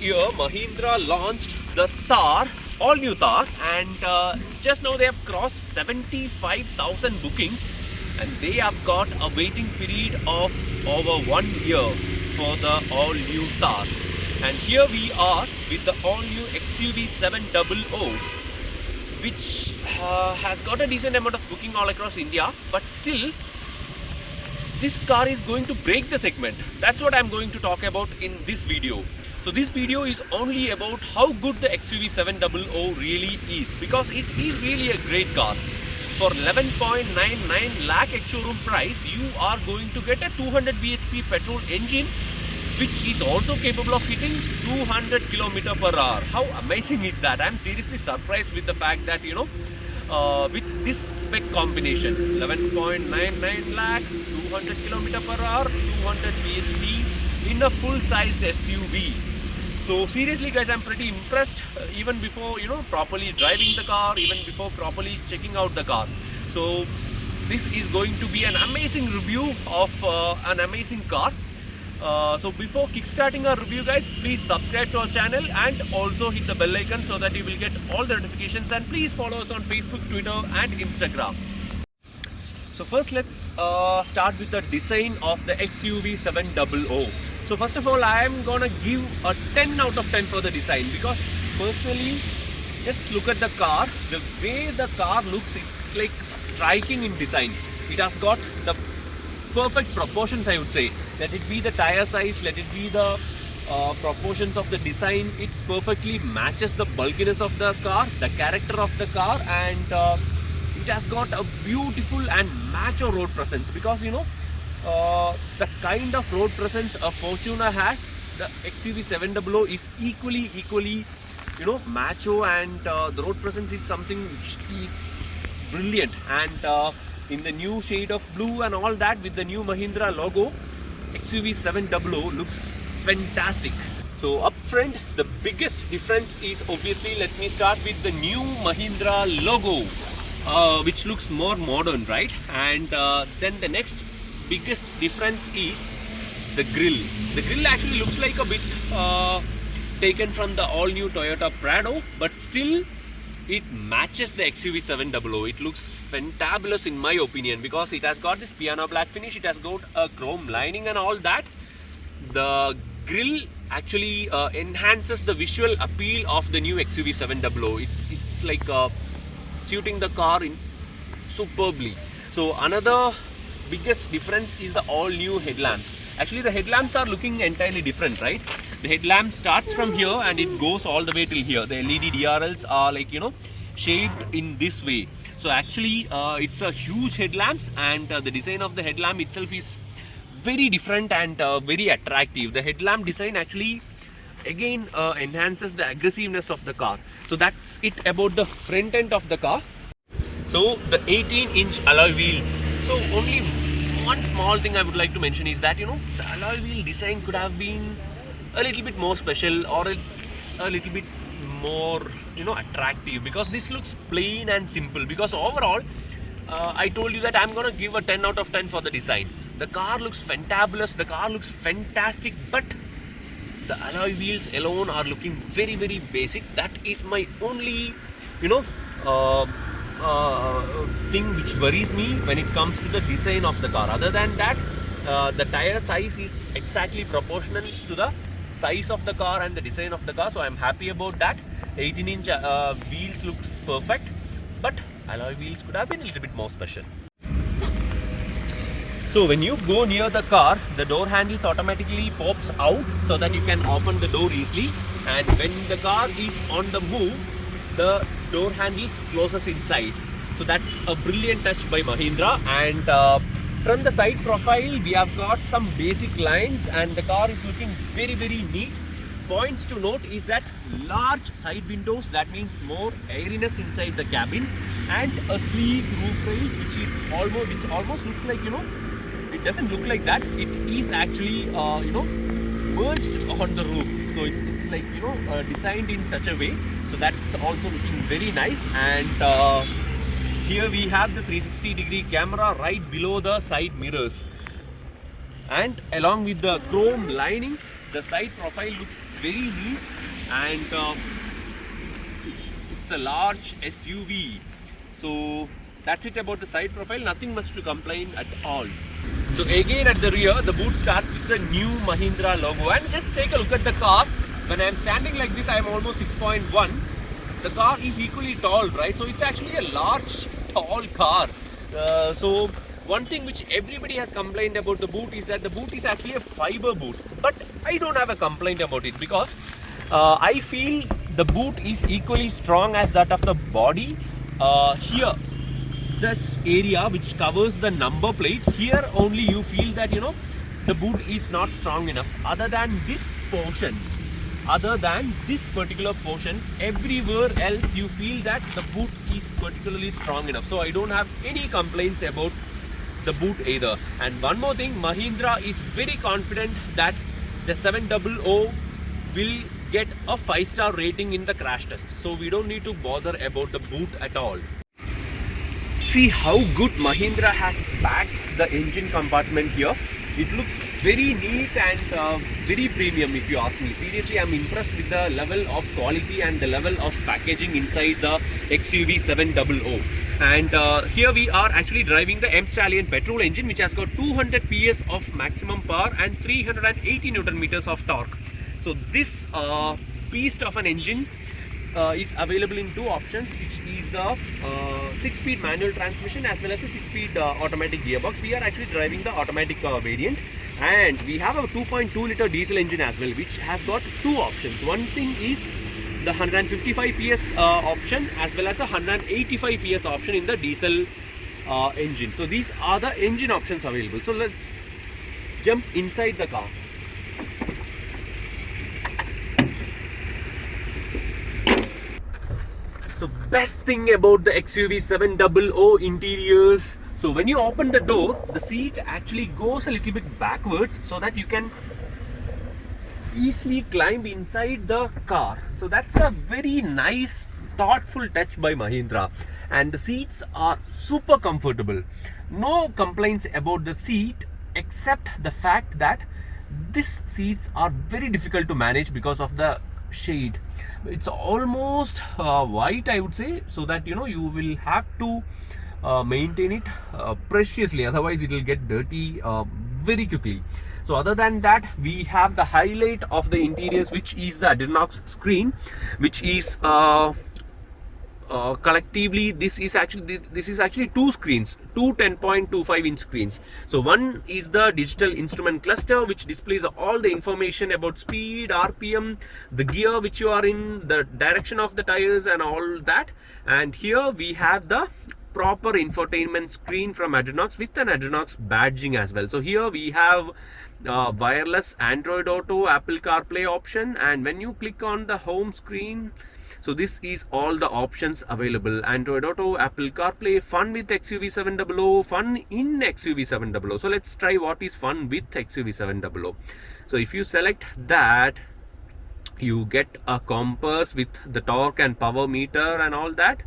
year Mahindra launched the Thar, all new Thar, and just now they have crossed 75,000 bookings, and they have got a waiting period of over 1 year for the all new Thar. And here we are with the all new XUV 700, which has got a decent amount of booking all across India, but still this car is going to break the segment. That's what I'm going to talk about in this video. So this video is only about how good the XUV 700 really is, because it is really a great car. For 11.99 lakh ex-showroom price, you are going to get a 200 bhp petrol engine, which is also capable of hitting 200 km per hour. How amazing is that? I'm seriously surprised with the fact that, with this spec combination, 11.99 lakh, 200 km per hour, 200 bhp in a full-sized SUV. So seriously guys, I'm pretty impressed even before, properly driving the car, even before properly checking out the car. So this is going to be an amazing review of an amazing car. So before kickstarting our review guys, please subscribe to our channel and also hit the bell icon so that you will get all the notifications, and please follow us on Facebook, Twitter and Instagram. So first let's start with the design of the XUV 700. So first of all, I am gonna give a 10 out of 10 for the design, because personally, just look at the car. The way the car looks, it's like striking in design. It has got the perfect proportions, I would say. Let it be the tire size, let it be the proportions of the design. It perfectly matches the bulkiness of the car, the character of the car, and it has got a beautiful and macho road presence, because the kind of road presence a Fortuner has, the XUV 700 is equally macho, and the road presence is something which is brilliant. And in the new shade of blue and all that, with the new Mahindra logo, XUV 700 looks fantastic. So up front, the biggest difference is obviously, let me start with the new Mahindra logo, which looks more modern, right? And then the next biggest difference is the grille. The grille actually looks like a bit taken from the all new Toyota Prado, but still it matches the XUV 700. It looks fantabulous in my opinion, because it has got this piano black finish, it has got a chrome lining and all that. The grille actually enhances the visual appeal of the new XUV 700. It's like suiting the car in superbly. So another biggest difference is the all new headlamps. Actually the headlamps are looking entirely different, right? The headlamp starts from here and it goes all the way till here. The LED DRLs are like shaped in this way. So actually it's a huge headlamps, and the design of the headlamp itself is very different and very attractive. The headlamp design actually again enhances the aggressiveness of the car. So that's it about the front end of the car. So the 18-inch alloy wheels. So only one small thing I would like to mention is that the alloy wheel design could have been a little bit more special, or a little bit more attractive, because this looks plain and simple. Because overall I told you that I'm gonna give a 10 out of 10 for the design. The car looks fantabulous, the car looks fantastic, but the alloy wheels alone are looking very basic. That is my only thing which worries me when it comes to the design of the car. Other than that, the tire size is exactly proportional to the size of the car and the design of the car, so I'm happy about that. 18-inch wheels looks perfect, but alloy wheels could have been a little bit more special. So when you go near the car, the door handles automatically pops out so that you can open the door easily, and when the car is on the move, the door handles closes inside. So that's a brilliant touch by Mahindra. And from the side profile, we have got some basic lines, and the car is looking very neat. Points to note is that large side windows, that means more airiness inside the cabin, and a sleek roof rail, which almost looks like it doesn't look like that. It is actually merged on the roof. So it's like designed in such a way. So that's also looking very nice. And here we have the 360-degree camera right below the side mirrors, and along with the chrome lining, The side profile looks very neat, and it's a large SUV. So that's it about the side profile. Nothing much to complain at all. So again at the rear, the boot starts with the new Mahindra logo. And just take a look at the car. When I'm standing like this, I'm almost 6.1. The car is equally tall, right? So it's actually a large, tall car. So one thing which everybody has complained about the boot is that the boot is actually a fiber boot. But I don't have a complaint about it, because I feel the boot is equally strong as that of the body. Here, this area which covers the number plate, here only you feel that, you know, the boot is not strong enough. Other than this particular portion, everywhere else you feel that the boot is particularly strong enough. So I don't have any complaints about the boot either. And one more thing, Mahindra is very confident that the 700 will get a 5-star rating in the crash test. So we don't need to bother about the boot at all. See how good Mahindra has packed the engine compartment here. It looks very neat and very premium, if you ask me. Seriously, I'm impressed with the level of quality and the level of packaging inside the XUV 700. And here we are actually driving the M Stallion petrol engine, which has got 200 PS of maximum power and 380 Newton meters of torque. So this beast of an engine is available in two options, which is the 6-speed manual transmission as well as a 6-speed automatic gearbox. We are actually driving the automatic variant, and we have a 2.2 liter diesel engine as well, which has got two options. One thing is the 155 PS option as well as a 185 PS option in the diesel engine. So these are the engine options available. So let's jump inside the car. So best thing about the XUV 700 interiors, so when you open the door, the seat actually goes a little bit backwards so that you can easily climb inside the car. So that's a very nice, thoughtful touch by Mahindra, and the seats are super comfortable. No complaints about the seat, except the fact that these seats are very difficult to manage because of the shade. It's almost white, I would say, so that, you know, you will have to maintain it preciously, otherwise it will get dirty very quickly. So other than that, we have the highlight of the interiors, which is the Adrenox screen, which is collectively this is actually two screens, two 10.25 inch screens. So one is the digital instrument cluster, which displays all the information about speed, RPM, the gear which you are in, the direction of the tires and all that. And here we have the proper infotainment screen from Adrenox with an Adrenox badging as well. So here we have wireless Android Auto, Apple CarPlay option, and when you click on the home screen, so this is all the options available: Android Auto, Apple CarPlay, fun with XUV 700, fun in XUV 700. So let's try what is fun with XUV 700. So if you select that, you get a compass with the torque and power meter and all that.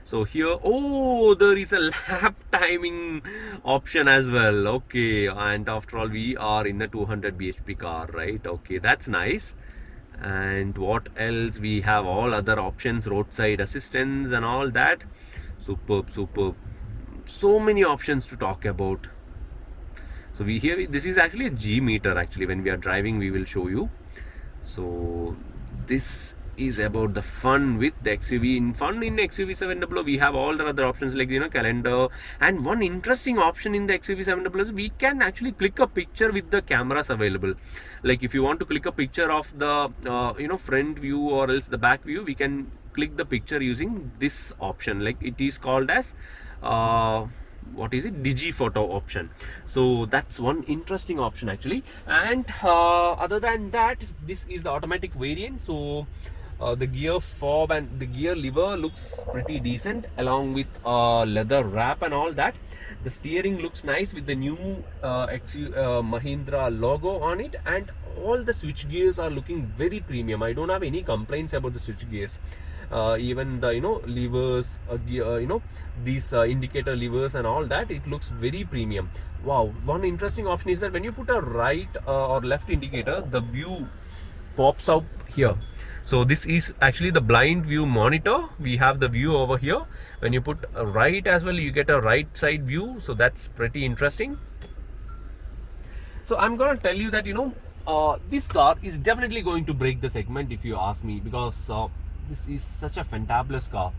So here, oh, there is a lap timing option as well. Okay, and after all, we are in a 200 bhp car, right? Okay, that's nice. And what else? We have all other options, roadside assistance and all that. Superb. So many options to talk about. So this is actually a G meter. Actually, when we are driving, we will show you. So this is about the fun with the XUV. In XUV 700, we have all the other options like, you know, calendar. And one interesting option in the XUV 700 is we can actually click a picture with the cameras available. Like if you want to click a picture of the you know, front view or else the back view, we can click the picture using this option. Like it is called as what is it, DigiPhoto option. So that's one interesting option actually. And other than that, this is the automatic variant. So the gear fob and the gear lever looks pretty decent, along with leather wrap and all that. The steering looks nice with the new Mahindra logo on it, and all the switch gears are looking very premium. I don't have any complaints about the switch gears. even the levers, these indicator levers and all that, it looks very premium. Wow, one interesting option is that when you put a right or left indicator, the view pops out here. So this is actually the blind view monitor. We have the view over here. When you put a right as well, you get a right side view. So that's pretty interesting. So I'm gonna tell you that this car is definitely going to break the segment, if you ask me, because this is such a fantabulous car.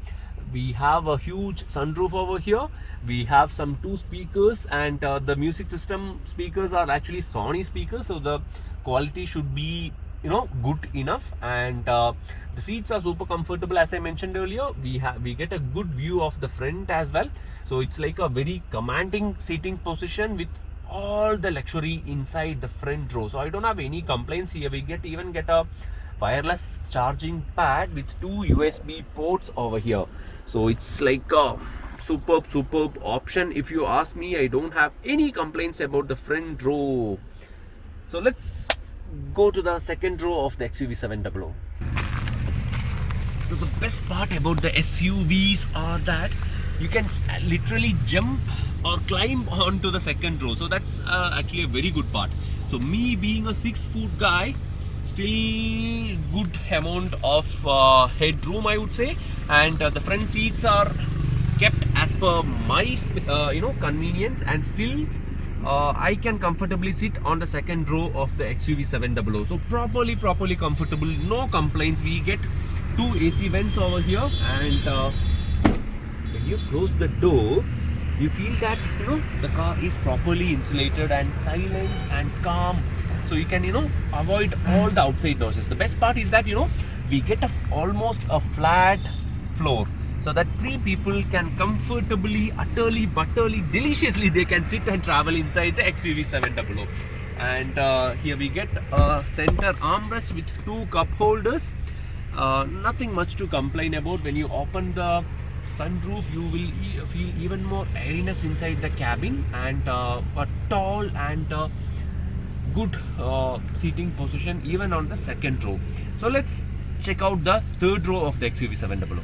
We have a huge sunroof over here. We have some 2 speakers, and the music system speakers are actually Sony speakers, so the quality should be good enough. And the seats are super comfortable. As I mentioned earlier, we get a good view of the front as well, so it's like a very commanding seating position with all the luxury inside the front row. So I don't have any complaints here. We even get a wireless charging pad with 2 USB ports over here. So it's like a superb option, if you ask me. I don't have any complaints about the front row. So let's go to the second row of the XUV700. So the best part about the SUVs are that you can literally jump or climb onto the second row. So that's actually a very good part. So me being a 6-foot guy, still good amount of headroom, I would say. And the front seats are kept as per my convenience, and still I can comfortably sit on the second row of the XUV700. So properly comfortable, no complaints. We get 2 AC vents over here, and when you close the door, you feel that the car is properly insulated and silent and calm. So you can avoid all the outside noises. The best part is that we get almost a flat floor, so that 3 people can comfortably, utterly, butterly, deliciously, they can sit and travel inside the XUV700. And here we get a center armrest with 2 cup holders. Nothing much to complain about. When you open the sunroof, you will feel even more airiness inside the cabin, and a tall and good seating position even on the second row. So let's check out the third row of the XUV700.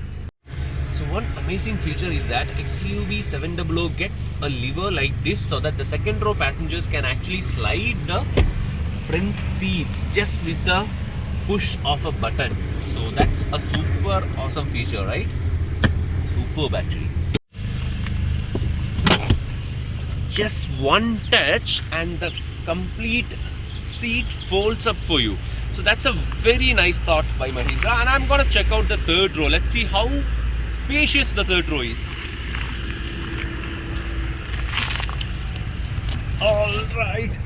So one amazing feature is that XUV700 gets a lever like this, so that the second row passengers can actually slide the front seats just with the push of a button. So that's a super awesome feature, right? Superb actually. Just one touch and the complete seat folds up for you. So that's a very nice thought by Mahindra. And I'm gonna check out the third row. Let's see how spacious the third row is. Alright.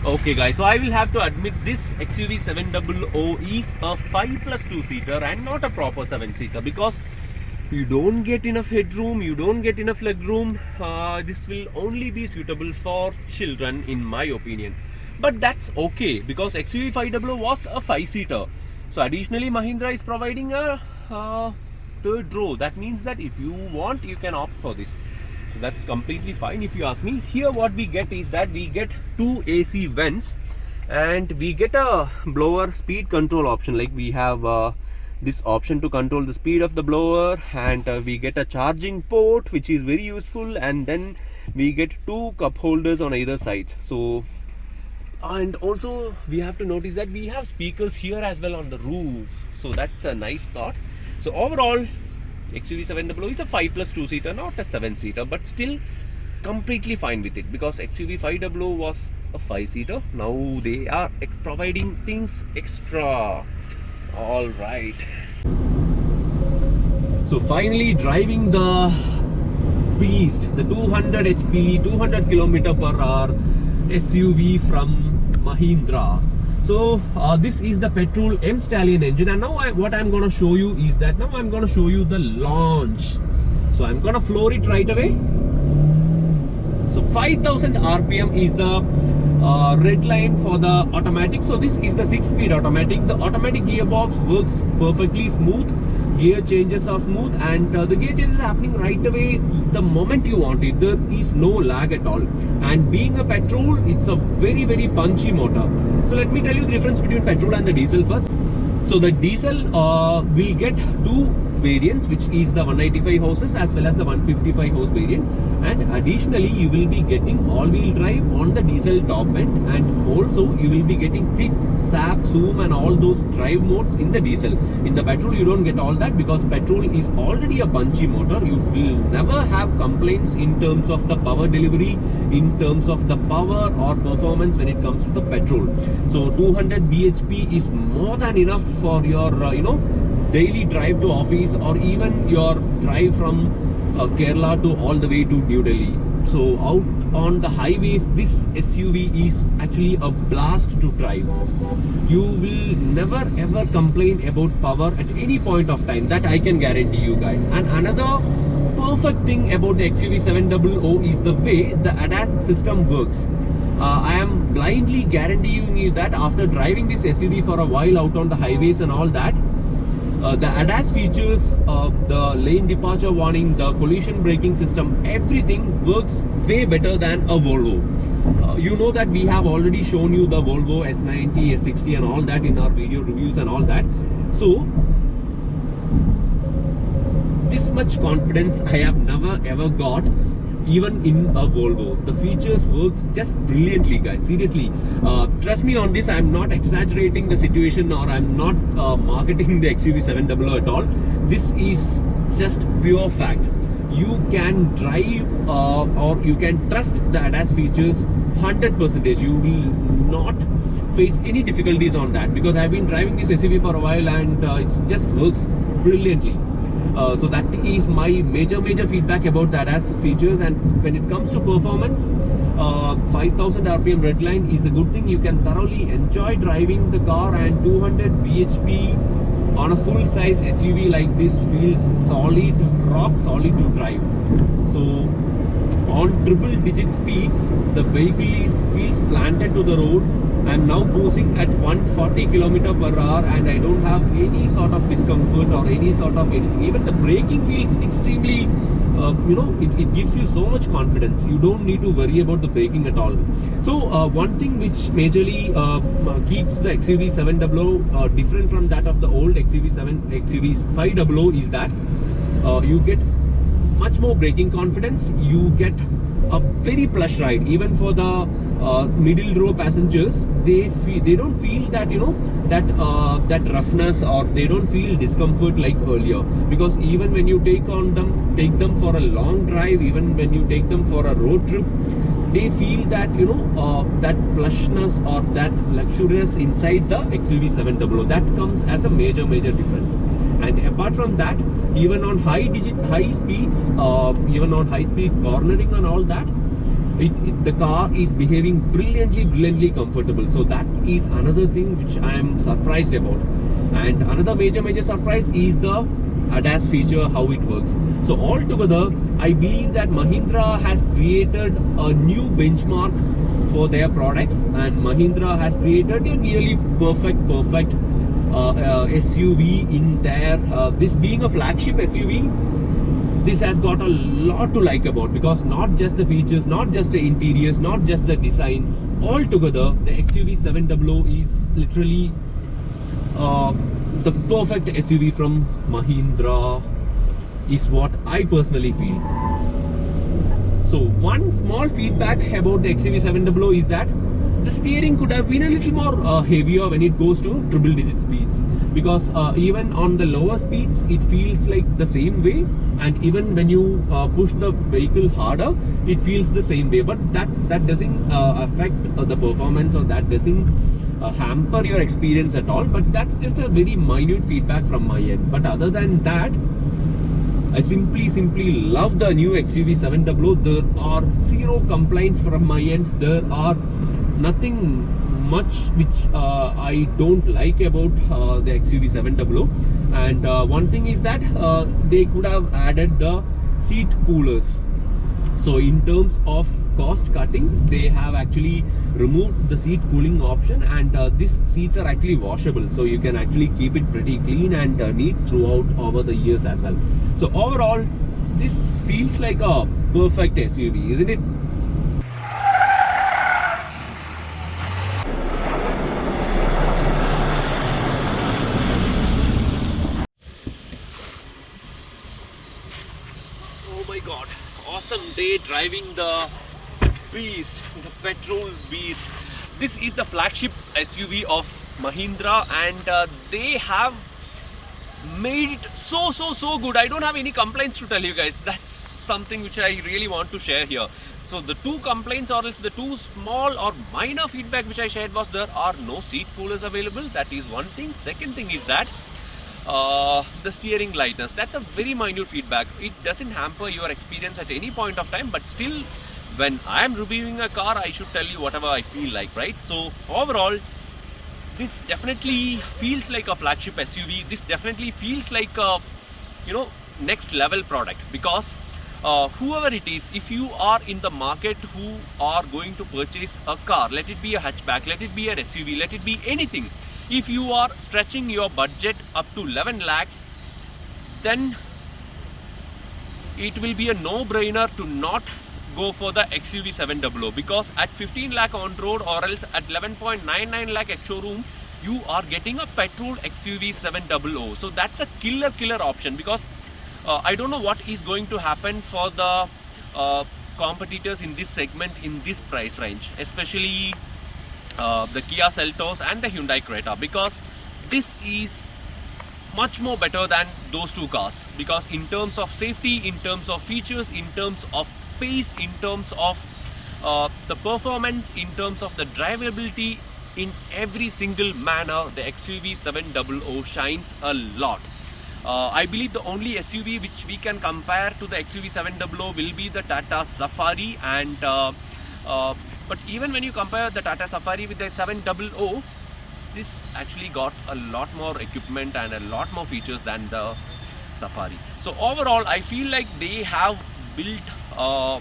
Okay guys, so I will have to admit this XUV700 is a 5+2 seater and not a proper 7-seater, because you don't get enough headroom, you don't get enough legroom. This will only be suitable for children, in my opinion. But that's okay, because XUV500 was a 5-seater. So additionally, Mahindra is providing a third row. That means that if you want, you can opt for this. So that's completely fine, if you ask me. Here what we get is that we get 2 AC vents, and we get a blower speed control option. Like we have this option to control the speed of the blower, and we get a charging port, which is very useful. And then we get 2 cup holders on either side. So, and also we have to notice that we have speakers here as well on the roof. So that's a nice thought. So overall, XUV700 is a 5+2 seater, not a 7-seater, but still completely fine with it, because XUV500 was a 5-seater. Now they are providing things extra. All right. So finally driving the beast, the 200 HP, 200 km/h SUV from Mahindra. So this is the petrol M Stallion engine, and now what I'm going to show you is that now I'm going to show you the launch. So I'm going to floor it right away. So 5000 RPM is the red line for the automatic. So this is the 6-speed automatic. The automatic gearbox works perfectly smooth. Gear changes are smooth, and the gear changes are happening right away the moment you want it. There is no lag at all. And being a petrol, it's a very punchy motor. So let me tell you the difference between petrol and the diesel first. So the diesel will get two variants, which is the 185 horses as well as the 155 horse variant, and additionally you will be getting all-wheel drive on the diesel top end, and also you will be getting SIP, SAP, zoom and all those drive modes in the diesel. In the petrol you don't get all that, because petrol is already a punchy motor. You will never have complaints in terms of the power delivery, in terms of the power or performance when it comes to the petrol. So 200 bhp is more than enough for your daily drive to office, or even your drive from Kerala to all the way to New Delhi. So out on the highways, this SUV is actually a blast to drive. You will never ever complain about power at any point of time, that I can guarantee you guys. And another perfect thing about the XUV700 is the way the ADAS system works. I am blindly guaranteeing you that after driving this SUV for a while out on the highways and all that, the ADAS features, the lane departure warning, the collision braking system, everything works way better than a Volvo. You know that we have already shown you the Volvo S90, S60 and all that in our video reviews and all that. So this much confidence I have never ever got even in a Volvo. The features works just brilliantly, guys. Seriously, trust me on this. I'm not exaggerating the situation, or I'm not marketing the XUV700 at all. This is just pure fact. You can drive or you can trust the ADAS features 100%. You will not face any difficulties on that, because I've been driving this SUV for a while and it just works brilliantly. So that is my major feedback about the ADAS features. And when it comes to performance, 5000 RPM redline is a good thing. You can thoroughly enjoy driving the car, and 200 bhp on a full size SUV like this feels solid, rock solid to drive. So on triple digit speeds, the vehicle feels planted to the road. I'm now cruising at 140 km/h and I don't have any sort of discomfort or any sort of anything. Even the braking feels extremely, it gives you so much confidence. You don't need to worry about the braking at all. So one thing which majorly keeps the XUV700 different from that of the old XUV500 is that you get much more braking confidence. You get a very plush ride. Even for the middle row passengers, they don't feel that that roughness, or they don't feel discomfort like earlier. Because even when you take them for a long drive, even when you take them for a road trip, they feel that that plushness or that luxurious inside the XUV700. That comes as a major difference. And apart from that, even on high speeds, even on high speed cornering and all that, the car is behaving brilliantly comfortable. So that is another thing which I am surprised about. And another major surprise is the ADAS feature, how it works. So altogether, I believe that Mahindra has created a new benchmark for their products, and Mahindra has created a nearly perfect SUV in there. This being a flagship SUV, this has got a lot to like about, because not just the features, not just the interiors, not just the design, altogether the XUV700 is literally the perfect SUV from Mahindra, is what I personally feel. So one small feedback about the XUV700 is that the steering could have been a little more heavier when it goes to triple digit speeds, because even on the lower speeds it feels like the same way, and even when you push the vehicle harder it feels the same way. But that doesn't affect the performance, or that doesn't hamper your experience at all. But that's just a very minute feedback from my end. But other than that, I simply love the new XUV700. There are zero complaints from my end. There are nothing much which I don't like about the XUV700. And one thing is that they could have added the seat coolers. So in terms of cost cutting, they have actually removed the seat cooling option, and these seats are actually washable, so you can actually keep it pretty clean and neat throughout over the years as well. So overall, this feels like a perfect SUV, isn't it? Oh my god, awesome day driving the beast, the petrol beast. This is the flagship SUV of Mahindra, and they have made it so good. I don't have any complaints to tell you guys. That's something which I really want to share here. So the two complaints, or else the two small or minor feedback which I shared, was there are no seat coolers available. That is one thing. Second thing is that the steering lightness, that's a very minute feedback. It doesn't hamper your experience at any point of time, but still, when I am reviewing a car, I should tell you whatever I feel like, right? So overall, this definitely feels like a flagship SUV. This definitely feels like a, next level product, because whoever it is, if you are in the market who are going to purchase a car, let it be a hatchback, let it be an SUV, let it be anything, if you are stretching your budget up to 11 lakhs, then it will be a no-brainer to not go for the XUV700, because at 15 lakh on road, or else at 11.99 lakh at showroom, you are getting a petrol XUV700. So that's a killer option, because I don't know what is going to happen for the competitors in this segment, in this price range, especially the Kia Seltos and the Hyundai Creta, because this is much more better than those two cars, because in terms of safety, in terms of features, in terms of space, in terms of the performance, in terms of the drivability, in every single manner, the XUV700 shines a lot. I believe the only SUV which we can compare to the XUV700 will be the Tata Safari, and but even when you compare the Tata Safari with the 700, this actually got a lot more equipment and a lot more features than the Safari. So overall, I feel like they have built a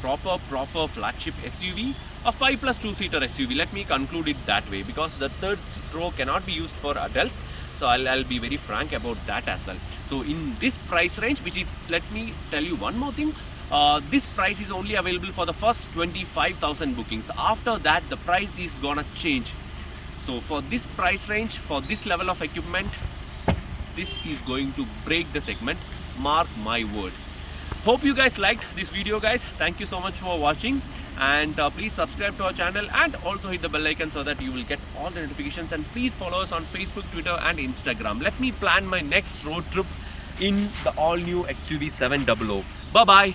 proper flagship SUV, a 5+ 2-seater SUV. Let me conclude it that way, because the third row cannot be used for adults. So I'll be very frank about that as well. So in this price range, which is, let me tell you one more thing, this price is only available for the first 25,000 bookings. After that, the price is gonna change. So for this price range, for this level of equipment, this is going to break the segment, mark my word. Hope you guys liked this video, guys. Thank you so much for watching, and please subscribe to our channel and also hit the bell icon so that you will get all the notifications, and please follow us on Facebook, Twitter and Instagram. Let me plan my next road trip in the all new XUV700. Bye bye.